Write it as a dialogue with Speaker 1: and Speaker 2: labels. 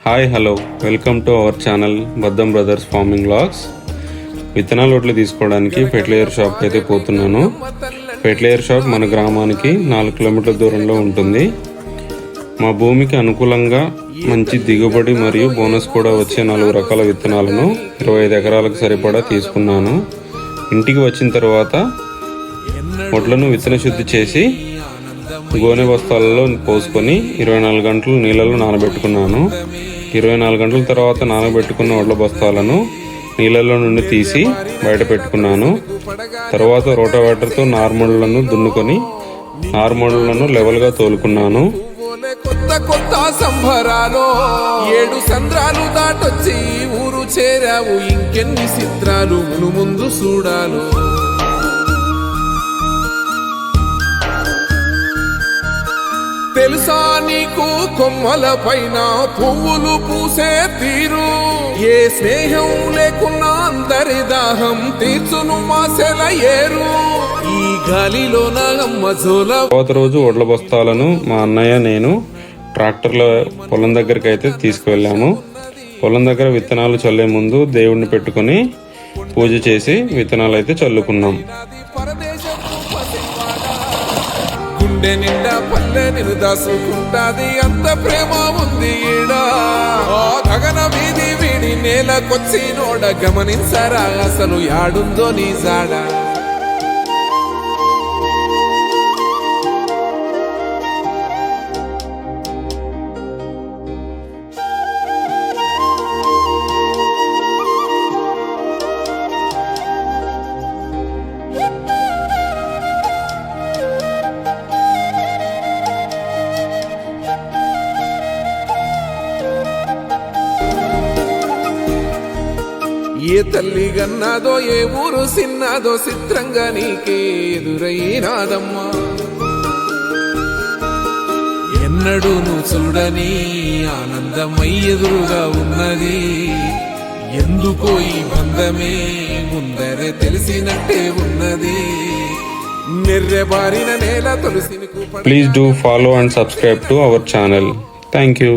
Speaker 1: Hi hello welcome to our channel Baddam brothers farming vlogs. విత్తనాలు ఒడ్లు తీసుకోవడానికి fertiliser షాప్కి అయితే పోతున్నాను. ఫెర్టిలైజర్ షాప్ మన గ్రామానికి 4 కిలోమీటర్ల దూరంలో ఉంటుంది. మా భూమికి అనుకూలంగా మంచి దిగుబడి మరియు బోనస్ కూడా వచ్చే 4 రకాల విత్తనాలను 25 ఎకరాలకు సరిపడా తీసుకున్నాను. ఇంటికి వచ్చిన తర్వాత ఒడ్లను విత్తన శుద్ధి చేసి గోనె బస్తాలలో పోసుకొని 24 గంటలు నీళ్ళలో నానబెట్టుకున్నాను. 24 గంటల తర్వాత నానబెట్టుకున్న ఒడ్ల బస్తాలను నీళ్ళలో నుండి తీసి బయట పెట్టుకున్నాను. తర్వాత రోటావేటర్తో నార్మళ్లను దున్నుకొని నార్మళ్లను లెవెల్గా తోలుకున్నాను.
Speaker 2: కొత్త కొత్త సంబరాలు 7 సంద్రాలు దాటొచ్చి ఊరు చేరావు, ఇంకెన్ని చిత్రాలు ముందు చూడాలు. తెలుసా నీకు కొమ్మల పైన పువ్వులు పూసే తీరు, ఏ స్నేహం లేకున్నా అందరి దాహం తీర్చును మాసెల ఏరు. ఈ గాలిలో నమ్మజోల.
Speaker 1: తర్వాత రోజు ఒడ్ల బస్తాలను మా అన్నయ్య నేను ట్రాక్టర్ల పొలం దగ్గరికి అయితే తీసుకువెళ్ళాము. పొలం దగ్గర విత్తనాలు చల్లే ముందు దేవుడిని పెట్టుకుని పూజ చేసి విత్తనాలు అయితే చల్లుకున్నాం.
Speaker 2: గుండె నిండా పల్లె నిన్ను దాసుకుంటాది, అంత ప్రేమ ఉంది ఈడా. గగన వీధి వీడి నేలకొచ్చి నోడ గమనించరా అసలు యాడుందో నీ జాడ. ఏ తల్లి గన్నాదో ఏ ఊరు సిన్నాదో చిత్రంగా నీకే ఎదురైనాదమ్మా. ఎన్నడూ నువ్వు చూడని ఆనందమై ఎదురుగా ఉన్నది, ఎందుకో ఈ బంధమే ముందరే తెలిసినట్టే ఉన్నది. నెర్రెబారిన నేల తులసిని.
Speaker 1: Please do follow and subscribe to our channel. Thank you.